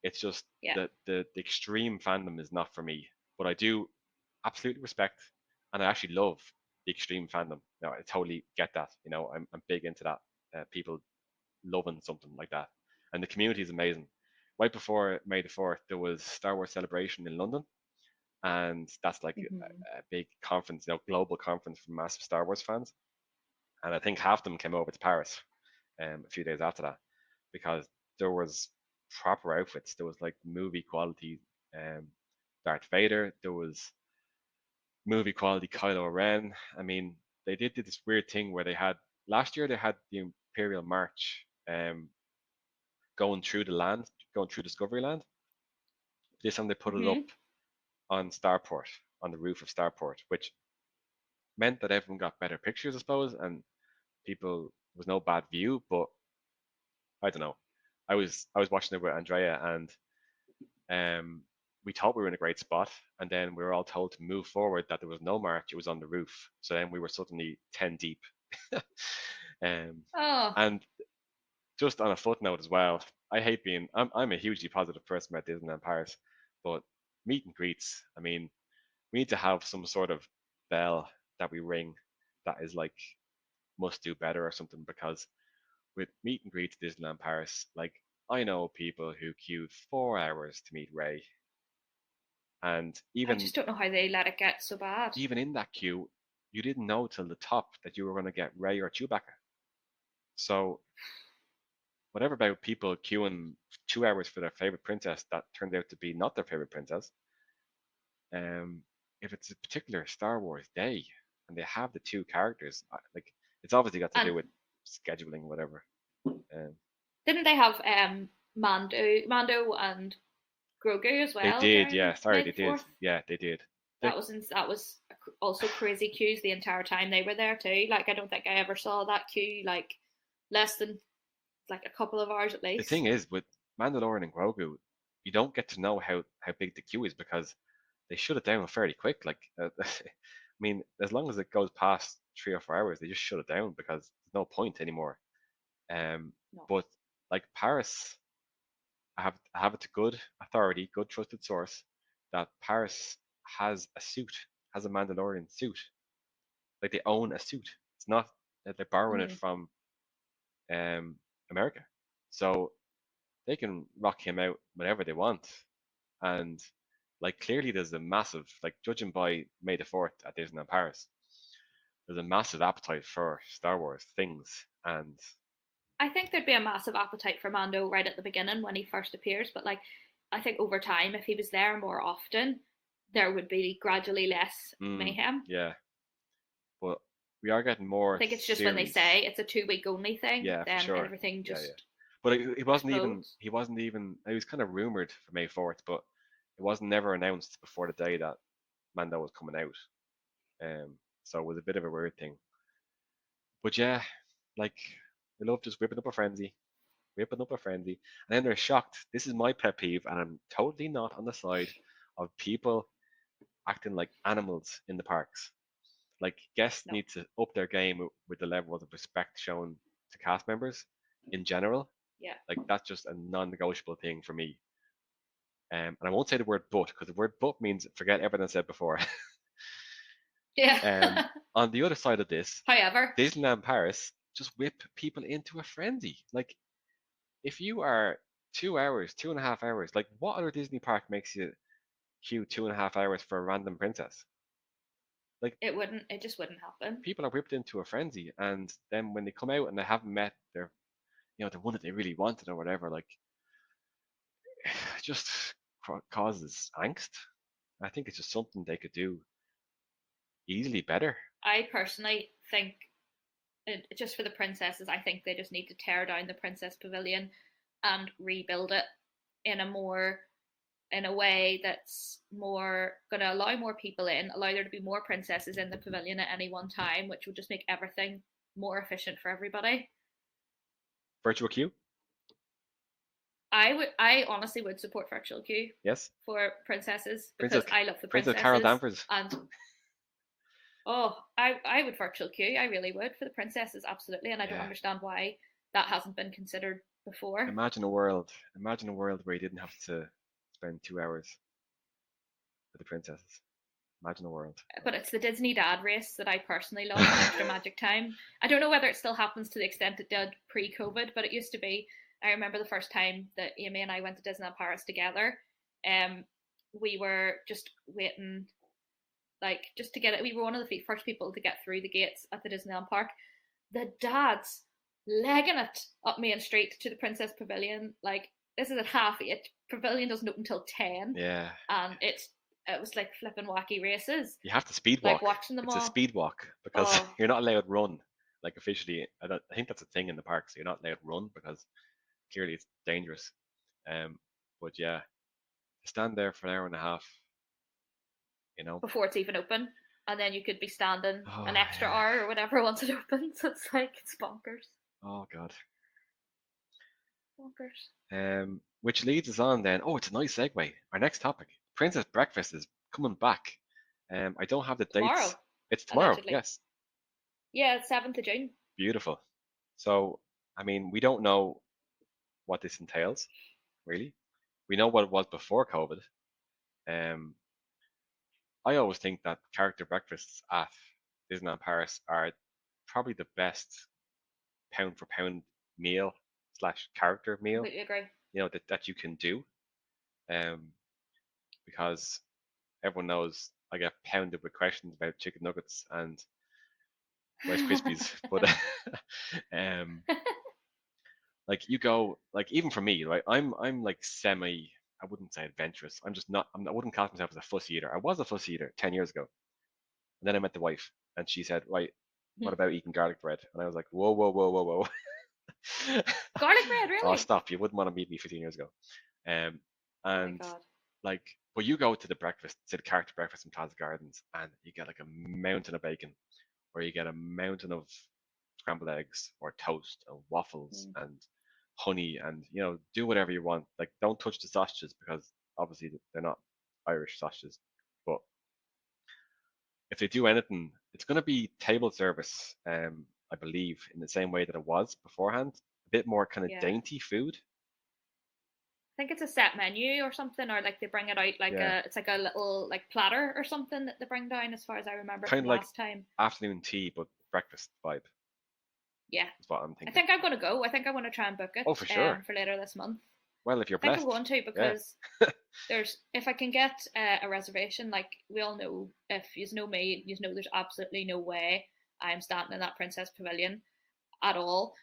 It's just Yeah. the extreme fandom is not for me. But I do absolutely respect and I actually love the extreme fandom. No, I totally get that. I'm big into that. People loving something like that, and the community is amazing. Right before May the 4th, there was Star Wars Celebration in London, and that's like Hmm. a big conference, global conference for massive Star Wars fans. And I think half of them came over to Paris a few days after that because there was proper outfits. There was like movie quality um, Darth Vader. There was movie quality Kylo Ren. I mean, they did this weird thing where they had last year they had the Imperial March going through the land, going through Discovery Land. This time they put it Hmm. up on Starport, on the roof of Starport, which meant that everyone got better pictures, I suppose, and people there was no bad view. But I don't know. I was watching it with Andrea, and we thought we were in a great spot, and then we were all told to move forward. That there was no march; it was on the roof. So then we were suddenly 10 deep. um, Oh, and just on a footnote as well, I hate being. I'm a hugely positive person about Disneyland Paris, but meet and greets. I mean, we need to have some sort of bell that we ring that is like must do better or something because with meet and greets Disneyland Paris, like I know people who queued 4 hours to meet Ray, and I even just don't know how they let it get so bad. even in that queue, you didn't know till the top that you were going to get Ray or Chewbacca. So whatever about people queuing 2 hours for their favorite princess that turned out to be not their favorite princess, um, if it's a particular Star Wars day and they have the two characters, like it's obviously got to And do with scheduling, whatever. Um, didn't they have Mando and Grogu as they well did, during yeah. Sorry, May they the did. 4th? Yeah, they did. They, That was also crazy queues the entire time they were there too. Like I don't think I ever saw that queue like less than like a couple of hours at the thing least. is, with Mandalorian and Grogu, you don't get to know how big the queue is because they shut it down fairly quick. Like, I mean, as long as it goes past 3 or 4 hours, they just shut it down because there's no point anymore. Um, No. but like Paris, I have it to good authority, good trusted source that Paris has a suit, has a Mandalorian suit. Like they own a suit. It's not that they're borrowing it Mm. from um, America, so they can rock him out whenever they want. And like clearly, there's a massive like judging by May the 4th at Disneyland Paris, there's a massive appetite for Star Wars things, and I think there'd be a massive appetite for Mando right at the beginning when he first appears, but like I think over time, if he was there more often, there would be gradually less mayhem. yeah, but we are getting I more think it's just when they series. say it's a 2 week only thing, Yeah, for then sure. everything Yeah, yeah. just But it wasn't even. explodes. He wasn't even. It was kind of rumored for May 4th, but it wasn't never announced before the day that Mando was coming out. So it was a bit of a weird thing. But yeah, like I love just whipping up a frenzy, and then they're shocked. This is my pet peeve, and I'm totally not on the side of people acting like animals in the parks. Like guests No. need to up their game with the level of respect shown to cast members in general. Yeah. Like that's just a non-negotiable thing for me. And I won't say the word but because the word but means forget everything I said before. Yeah. um, on the other side of this, However, Disneyland Paris just whip people into a frenzy. Like if you are 2 hours, 2.5 hours, like what other Disney park makes you queue 2.5 hours for a random princess? Like it just wouldn't happen. people are whipped into a frenzy, and then when they come out and they haven't met the one that they really wanted or whatever, like it just causes angst. I think it's just something they could do easily better. I personally think just for the princesses, I think they just need to tear down the princess pavilion and rebuild it in a more in a way that's more going to allow more people in, allow there to be more princesses in the pavilion at any one time, which would just make everything more efficient for everybody. Virtual queue, I honestly would support virtual queue yes. for princesses Princess because I love the Princess Carol princesses Danvers. and Oh, I would virtual queue. I really would for the princesses, absolutely. And I don't Yeah. understand why that hasn't been considered before. Imagine a world where you didn't have to spend 2 hours with the princesses. Imagine a world. But it's the Disney Dad race that I personally love, extra magic time. I don't know whether it still happens to the extent it did pre-COVID, but it used to be. I remember the first time that Amy and I went to Disneyland Paris together. Um, we were just waiting, like just to get it. We were one of the first people to get through the gates at the Disneyland park. The dads legging it up Main Street to the Princess Pavilion. Like this is at 8:30. Pavilion doesn't open till 10, Yeah. and it was like flipping wacky races. You have to speed Like walk. watching them It's a all. speed walk because Oh, you're not allowed to run. Like officially, I think that's a thing in the park. So you're not allowed to run because clearly it's dangerous. Um, but yeah, stand there for an hour and a half. You know. before it's even open, and then you could be standing Oh an extra yeah. hour or whatever once it opens. It's like it's bonkers, Oh god. bonkers. Which leads us on then. Oh, it's a nice segue. Our next topic, Princess Breakfast, is coming back. I don't have the dates. Tomorrow, It's tomorrow. allegedly. Yes, Yeah, it's 7th of June. beautiful. So, I mean, we don't know what this entails, really. We know what it was before COVID. Um, I always think that character breakfasts at Disneyland Paris are probably the best pound for pound meal slash character meal, Completely agree. that you can do. Um, because everyone knows I get pounded with questions about chicken nuggets and Rice Krispies, but um, like you go, like even for me, right? I'm like semi. I wouldn't say adventurous. I'm just not. I wouldn't class myself as a fussy eater. I was a fussy eater 10 years ago, and then I met the wife, and she said, "Right, what about eating garlic bread?" And I was like, "Whoa, whoa, whoa, whoa, whoa." Garlic bread, Oh, really? stop! You wouldn't want to meet me 15 years ago. Um, Oh my and god. like, but you go to the character breakfast in Plaza Gardens, and you get like a mountain of bacon, or you get a mountain of scrambled eggs, or toast, and waffles, Mm. and honey, and do whatever you want. Like, don't touch the sausages because obviously they're not Irish sausages. But if they do anything, it's going to be table service. I believe in the same way that it was beforehand, a bit more kind of Yeah. dainty food. I think it's a set menu or something, or like they bring it out like Yeah, it's like a little like platter or something that they bring down, as far as I remember kind from of like last time. afternoon tea, but breakfast vibe Yeah, is what I'm I thinking. think I'm gonna go. I think I want to try and book Oh, it for sure. for later this month. Well, if you're I think I'm blessed, going to yeah. because there's if I can get a reservation, like we all know, if you know me, you know there's absolutely no way I'm standing in that Princess Pavilion at all.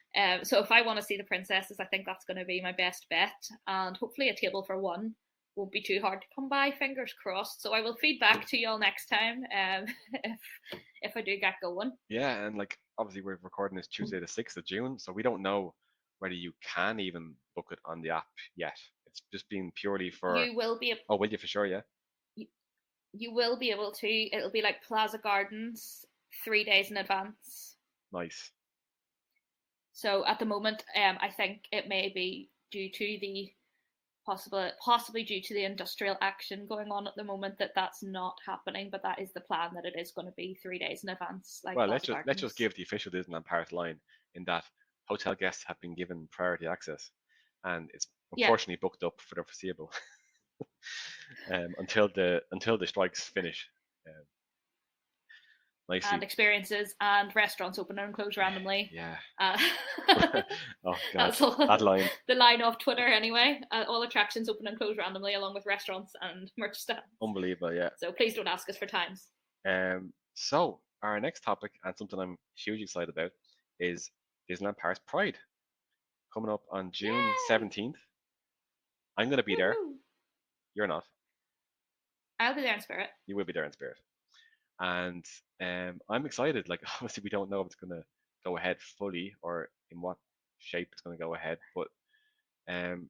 So if I want to see the princesses, I think that's going to be my best bet, and hopefully a table for one won't be too hard to come by. Fingers crossed. So I will feed back to you all next time if if I do get going. Yeah, and like obviously we're recording this Tuesday the 6th of June, so we don't know whether you can even book it on the app yet. It's just been purely for. You will be Oh, will you for sure? Yeah. you will be able to. It'll be like Plaza Gardens 3 days in advance. Nice. So at the moment, I think it may be due to the possibly due to the industrial action going on at the moment that that's not happening, but that is the plan, that it is going to be 3 days in advance, like Well, let's Plaza just Gardens. give the official Disneyland Paris line in that hotel guests have been given priority access, and it's Yeah, unfortunately booked up for the foreseeable until the strikes finish. Um, and nicely. experiences and restaurants open and close randomly. Yeah. Uh, Oh God, that's all that line. the line off Twitter anyway. All attractions open and close randomly, along with restaurants and merch stands. Unbelievable. Yeah. So please don't ask us for times. So our next topic, and something I'm hugely excited about, is Disneyland Paris Pride coming up on June Yay! 17th. I'm going to be there. Woo-hoo. You're not. I'll be there in spirit. You will be there in spirit. And I'm excited. Like, obviously, we don't know if it's going to go ahead fully or in what shape it's going to go ahead. But um,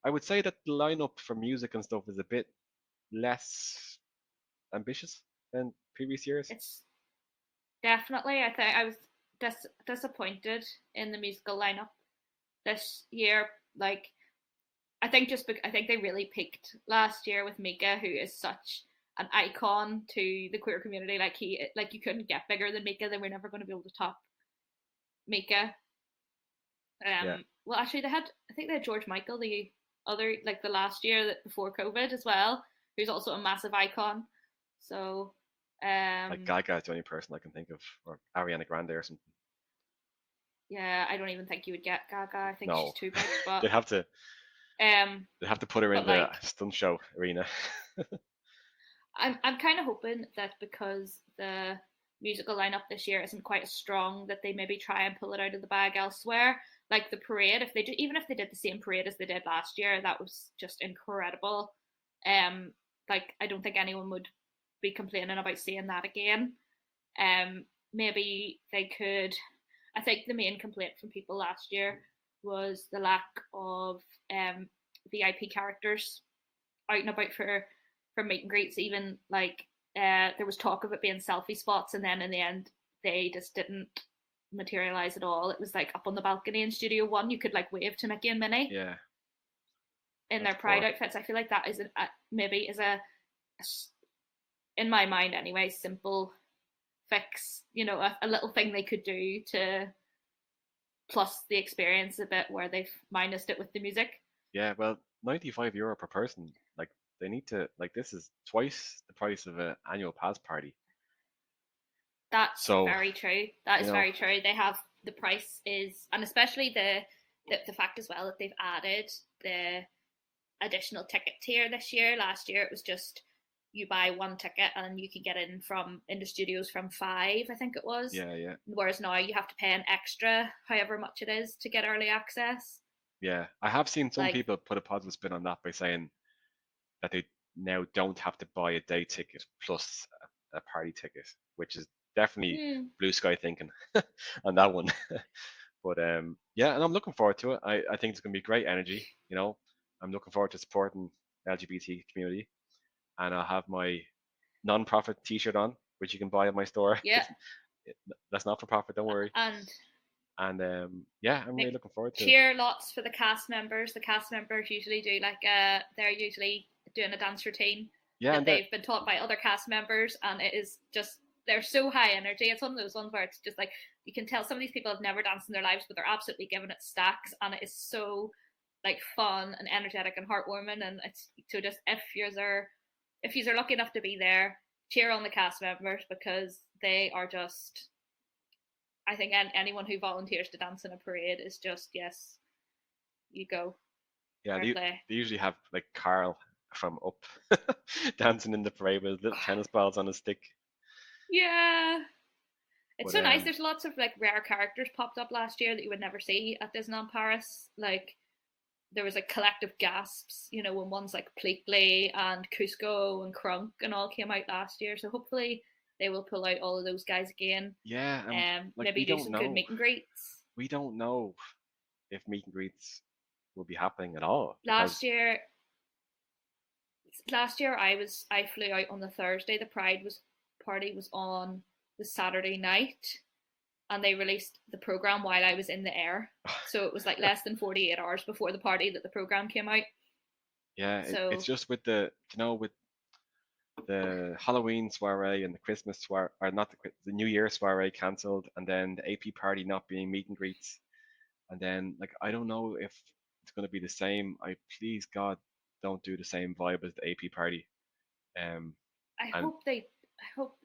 I would say that the lineup for music and stuff is a bit less ambitious than previous years. It's definitely. I think I was disappointed in the musical lineup this year. Like, I think I think they really peaked last year with Mika, who is such an icon to the queer community. Like you couldn't get bigger than Mika. They were never going to be able to top Mika. Yeah, Well, actually, I think they had George Michael the other like the last year that before COVID as well, who's also a massive icon. So, like um, Gaga is the only person I can think of, or Ariana Grande or something. yeah, I don't even think you would get Gaga. I think she's No, too big. they have to Um, they have to put her in but the like stunt show arena. I'm kind of hoping that because the musical lineup this year isn't quite as strong, that they maybe try and pull it out of the bag elsewhere. Like the parade, if they do, even if they did the same parade as they did last year, that was just incredible. Um, like I don't think anyone would be complaining about seeing that again. Maybe they could. I think the main complaint from people last year was the lack of VIP characters out and about for meet and greets. Even like there was talk of it being selfie spots, and then in the end they just didn't materialize at all. It was like up on the balcony in Studio One, you could like wave to Mickey and Minnie Yeah, in that's their pride poor. outfits. I feel like that is maybe is a in my mind anyway simple fix. You know, a little thing they could do to plus the experience a bit where they've minused it with the music. Yeah, well, €95 per person. Like they need to like this is twice the price of an annual pass party. That's So very true. That you is know, very true. They have the price is, and especially the fact as well that they've added the additional ticket tier this year. Last year it was just you buy one ticket and you can get in from into studios from five, I think it was. yeah, yeah, Whereas now you have to pay an extra, however much it is, to get early access. yeah. I have seen some Like, people put a positive spin on that by saying that they now don't have to buy a day ticket plus a party ticket, which is definitely blue sky thinking on that one. But yeah, and I'm looking forward to it. I think it's going to be great energy. You know, I'm looking forward to supporting LGBT community, and I'll have my non-profit T-shirt on, which you can buy at my store. yeah, That's not for profit, don't worry. and And yeah, I'm really like looking forward to it. cheer lots for the cast members. The cast members usually do like they're usually doing a dance routine Yeah, that and they're they've been taught by other cast members, and it is just they're so high energy. It's one of those ones where it's just like you can tell some of these people have never danced in their lives, but they're absolutely giving it stacks, and it is so like fun and energetic and heartwarming. And it's so just if you're lucky enough to be there, cheer on the cast members because they are just I think anyone who volunteers to dance in a parade is just yes, you go, yeah, fair play. they usually have like Carl from Up dancing in the parade with little tennis balls on a stick. Yeah, it's But so nice. There's lots of like rare characters popped up last year that you would never see at Disneyland Paris. Like there was like collective gasps, you know, when ones like Pleakley and Cusco and Crunk and all came out last year. So hopefully they will pull out all of those guys again. yeah, like Maybe do some good meet and greets. we don't know if meet and greets will be happening at all Last because year, I flew out on the Thursday. The Pride was party was on the Saturday night, and they released the program while I was in the air. So it was like less than 48 hours before the party that the program came out. yeah, it's So just with the with the Halloween soiree and the Christmas soiree, or not the New Year soiree cancelled, and then the AP party not being meet and greets, and then like I don't know if it's going to be the same. I please God don't do the same vibe as the AP party. Um, I and hope they, I hope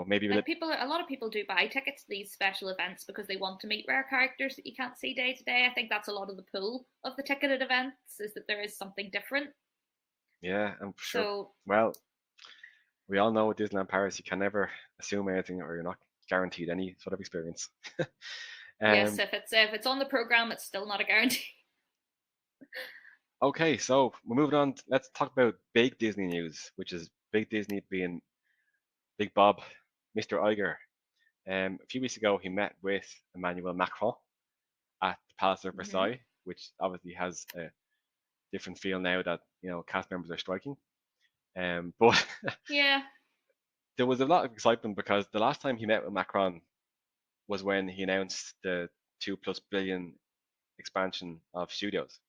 maybe like a lot of people do buy tickets to these special events because they want to meet rare characters that you can't see day to day. I think that's a lot of the pull of the ticketed events is that there is something different. yeah, I'm sure. So Well, we all know with Disneyland Paris, you can never assume anything, or you're not guaranteed any sort of experience. yes, um, if it's on the program, it's still not a guarantee. okay, so we're moving on. Let's talk about big Disney news, which is big Disney being Big Bob, Mr. Iger. A few weeks ago, he met with Emmanuel Macron at the Palace of Mm-hmm. Versailles, which obviously has a different feel now that cast members are striking. But Yeah. there was a lot of excitement because the last time he met with Macron was when he announced the 2+ billion expansion of studios,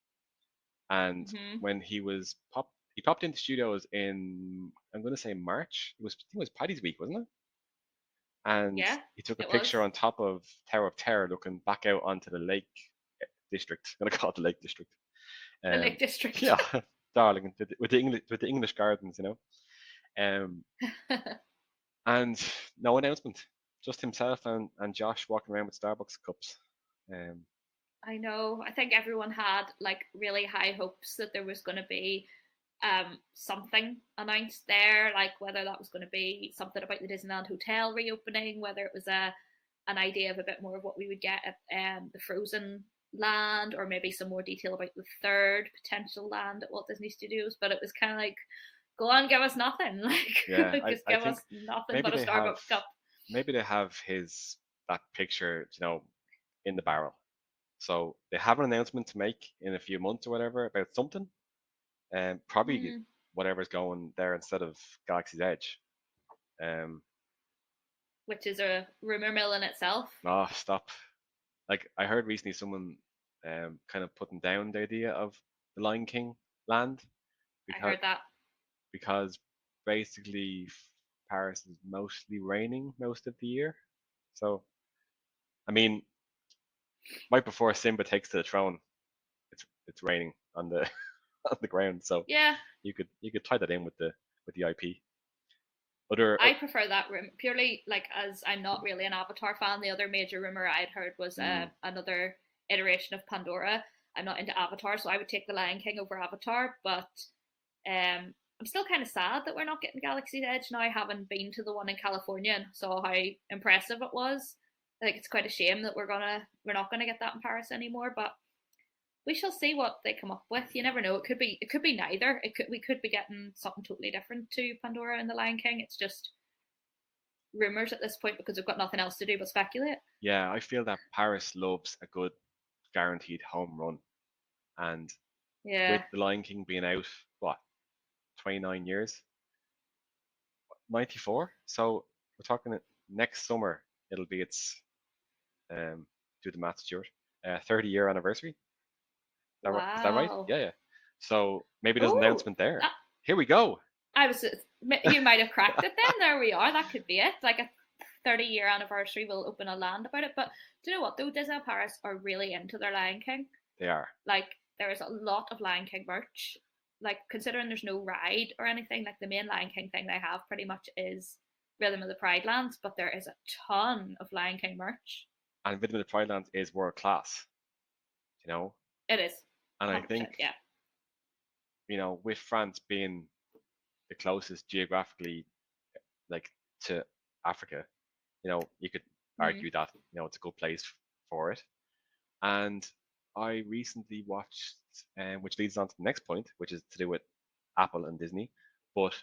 and Mm-hmm. when he was he popped into studios in, I'm going to say March. I think it was Paddy's week, wasn't it? And Yeah, he took a it was picture on top of Tower of Terror, looking back out onto the Lake District. I'm gonna call it the Lake District. the Lake District. Yeah, darling, with the English gardens, you know. Um, and no announcement, just himself and Josh walking around with Starbucks cups. Um, I know. I think everyone had like really high hopes that there was going to be something announced there, like whether that was going to be something about the Disneyland Hotel reopening, whether it was a an idea of a bit more of what we would get at the Frozen land, or maybe some more detail about the third potential land at Walt Disney Studios. But it was kind of like, go on, give us nothing, yeah, like just I give think us nothing maybe but a they have Starbucks cup. maybe they have his that picture, you know, in the barrel. So they have an announcement to make in a few months or whatever about something, and probably Mm, whatever's going there instead of Galaxy's Edge. Um, which is a rumor mill in itself. oh, stop! Like I heard recently, someone kind of putting down the idea of the Lion King land I because heard that. because basically Paris is mostly raining most of the year. So I mean, right before Simba takes to the throne, it's raining on the on the ground. So Yeah, you could tie that in with the IP. Other I prefer that room purely like as I'm not really an Avatar fan. The other major rumor I'd heard was mm, another iteration of Pandora. I'm not into Avatar, so I would take the Lion King over Avatar. But I'm still kind of sad that we're not getting Galaxy's Edge now. I haven't been to the one in California and saw how impressive it was. Like it's quite a shame that we're not gonna get that in Paris anymore. But we shall see what they come up with. You never know. It could be neither. It could we could be getting something totally different to Pandora and the Lion King. It's just rumors at this point because we've got nothing else to do but speculate. yeah, I feel that Paris loves a good guaranteed home run, and with Yeah. the Lion King being out, what 29 years, 94. So we're talking next summer. It'll be its do the math, Stuart. 30-year anniversary. Is that right? Wow. Yeah, yeah. So maybe there's an Oh, announcement there. that Here we go. I was. You might have cracked it then. There we are. That could be it. Like a 30-year anniversary, we'll open a land about it. But do you know what? Though Disney Paris are really into their Lion King. They are. Like there is a lot of Lion King merch. Like considering there's no ride or anything, like the main Lion King thing they have pretty much is Rhythm of the Pride Lands, but there is a ton of Lion King merch. And Rhythm of the Pride Lands is world class, you know. It is, And I 100%. think, Yeah. you know, with France being the closest geographically, like to Africa, you know, you could Mm. argue that, you know, it's a good place for it. And I recently watched, which leads on to the next point, which is to do with Apple and Disney. But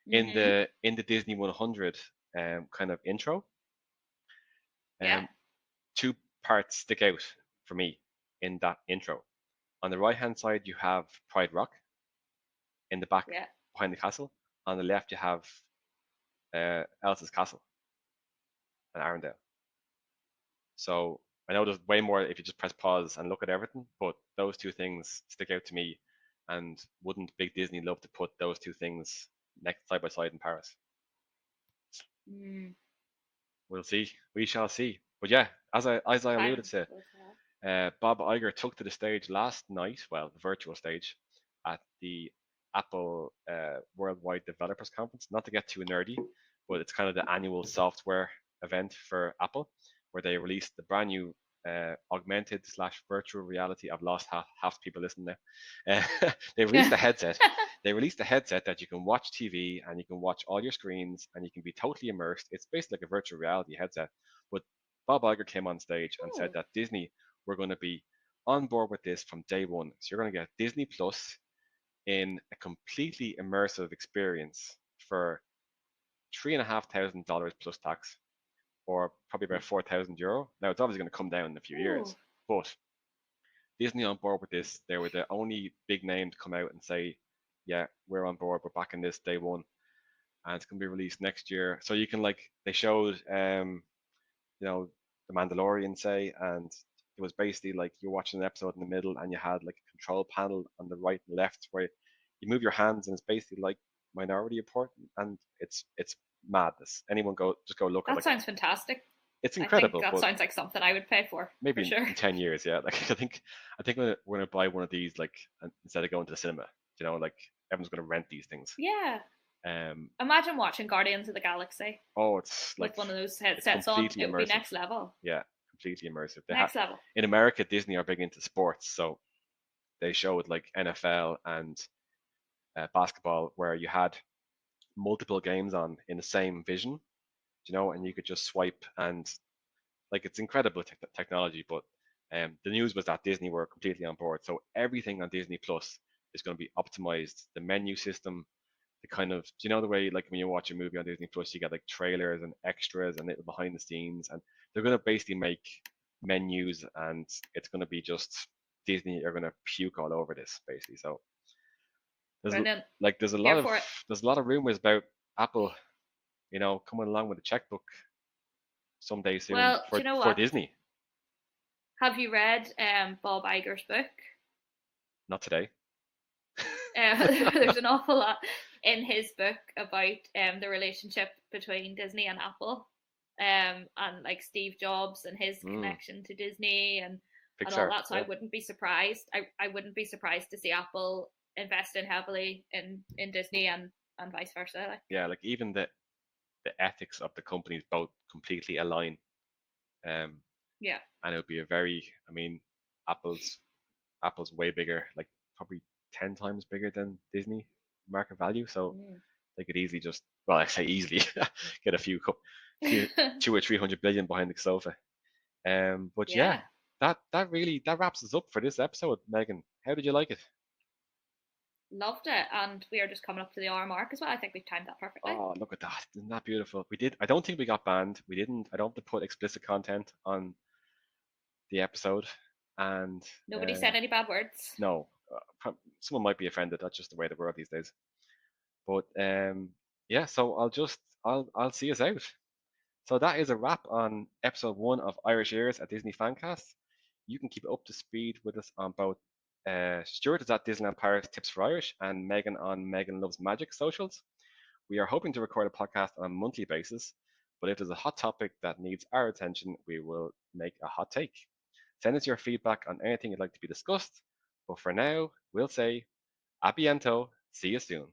Mhm. in the Disney 100 kind of intro, Yeah. um, two parts stick out for me in that intro. On the right hand side, you have Pride Rock. In the back, Yeah. behind the castle. On the left, you have Elsa's castle in Arendelle. So I know there's way more if you just press pause and look at everything, but those two things stick out to me. And wouldn't Big Disney love to put those two things next side by side in Paris? Mm. We'll see. We shall see. But yeah, as I alluded Time to, will tell. Bob Iger took to the stage last night, well, the virtual stage, at the Apple Worldwide Developers Conference. Not to get too nerdy, but it's kind of the annual software event for Apple, where they released the brand new augmented slash virtual reality. I've lost half the people listening now. They released a headset. They released a headset that you can watch TV and you can watch all your screens and you can be totally immersed. It's basically like a virtual reality headset. But Bob Iger came on stage and said Oh. that Disney were going to be on board with this from day one. So you're going to get Disney Plus in a completely immersive experience for $3,500 plus tax, or probably about €4,000. Now it's obviously going to come down in a few years, Oh. but Disney on board with this. They were the only big name to come out and say, "Yeah, we're on board. We're back in this day one, and it's going to be released next year." So you can like they showed you know, The Mandalorian, say, and it was basically like you're watching an episode in the middle and you had like a control panel on the right and left where You move your hands, and it's basically like Minority Report, and it's madness. Anyone go just go look at That like sounds fantastic. it's I think incredible, that but sounds like something I would pay maybe for sure. in 10 years, yeah. Like I think we're gonna buy one of these like instead of going to the cinema, like everyone's gonna rent these things. Yeah. Um, Imagine watching Guardians of the Galaxy oh, it's like with one of those it's headsets on. completely It would be immersive. next level. Yeah, completely immersive. Next level. In America, Disney are big into sports, so they showed like NFL and basketball where you had multiple games on in the same vision, and you could just swipe and like it's incredible technology. But the news was that Disney were completely on board, so everything on Disney Plus is going to be optimized. The menu system, the kind of, the way like when you watch a movie on Disney Plus, you get like trailers and extras and little behind the scenes, and they're going to basically make menus, and it's going to be just Disney are going to puke all over this basically. So there's Brilliant. like there's a lot Here of for it. there's a lot of rumors about Apple, coming along with a checkbook someday soon Well, do for you know for what? Disney. Have you read Bob Iger's book? Not today. There's an awful lot in his book about the relationship between Disney and Apple, and like Steve Jobs and his mm, connection to Disney and all Pixar. that. So I Yeah, wouldn't be surprised. I wouldn't be surprised to see Apple invest in heavily in Disney and vice versa. Like, yeah. Like even the ethics of the companies both completely align. Um, yeah. and it would be a very, I mean, Apple's Apple's way bigger, like probably 10 times bigger than Disney market value. So Mm. they could easily just, well, I say easily, get a few 2 or 300 billion behind the sofa. But yeah, Yeah, that wraps us up for this episode, Megan. How did you like it? loved it. And we are just coming up to the hour mark as well. I think we've timed that perfectly. Oh, look at that! Isn't that beautiful? We did. I don't think we got banned. We didn't. I don't have to put explicit content on the episode, and Nobody said any bad words. no, someone might be offended. That's just the way the world these days. But yeah, so I'll see us out. So that is a wrap on episode 1 of Irish Ears at Disney Fancast. You can keep up to speed with us on both Stuart is at Disneyland Paris Tips for Irish and Megan on Megan Loves Magic socials. We are hoping to record a podcast on a monthly basis, but if there's a hot topic that needs our attention, we will make a hot take. Send us your feedback on anything you'd like to be discussed. But for now, we'll say, a biento, see you soon.